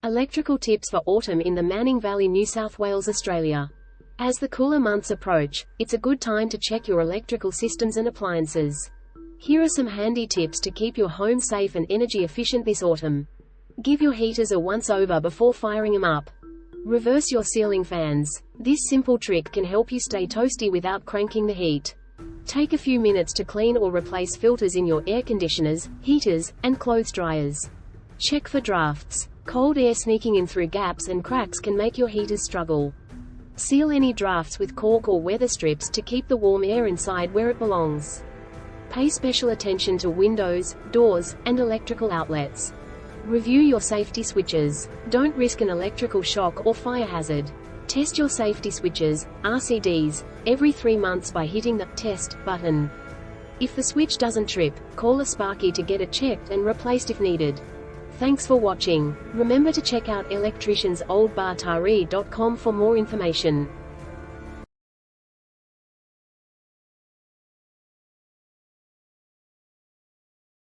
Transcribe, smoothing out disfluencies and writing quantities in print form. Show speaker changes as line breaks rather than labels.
Electrical tips for autumn in the Manning Valley, New South Wales, Australia. As the cooler months approach, it's a good time to check your electrical systems and appliances. Here are some handy tips to keep your home safe and energy efficient this autumn. Give your heaters a once-over before firing them up. Reverse your ceiling fans. This simple trick can help you stay toasty without cranking the heat. Take a few minutes to clean or replace filters in your air conditioners, heaters, and clothes dryers. Check for drafts. Cold air sneaking in through gaps and cracks can make your heaters struggle. Seal any drafts with caulk or weather strips to keep the warm air inside where it belongs. Pay special attention to windows, doors, and electrical outlets. Review your safety switches. Don't risk an electrical shock or fire hazard. Test your safety switches, RCDs, every 3 months by hitting the Test button. If the switch doesn't trip, call a Sparky to get it checked and replaced if needed. Thanks for watching. Remember to check out Electricians old bar Taree.com for more information.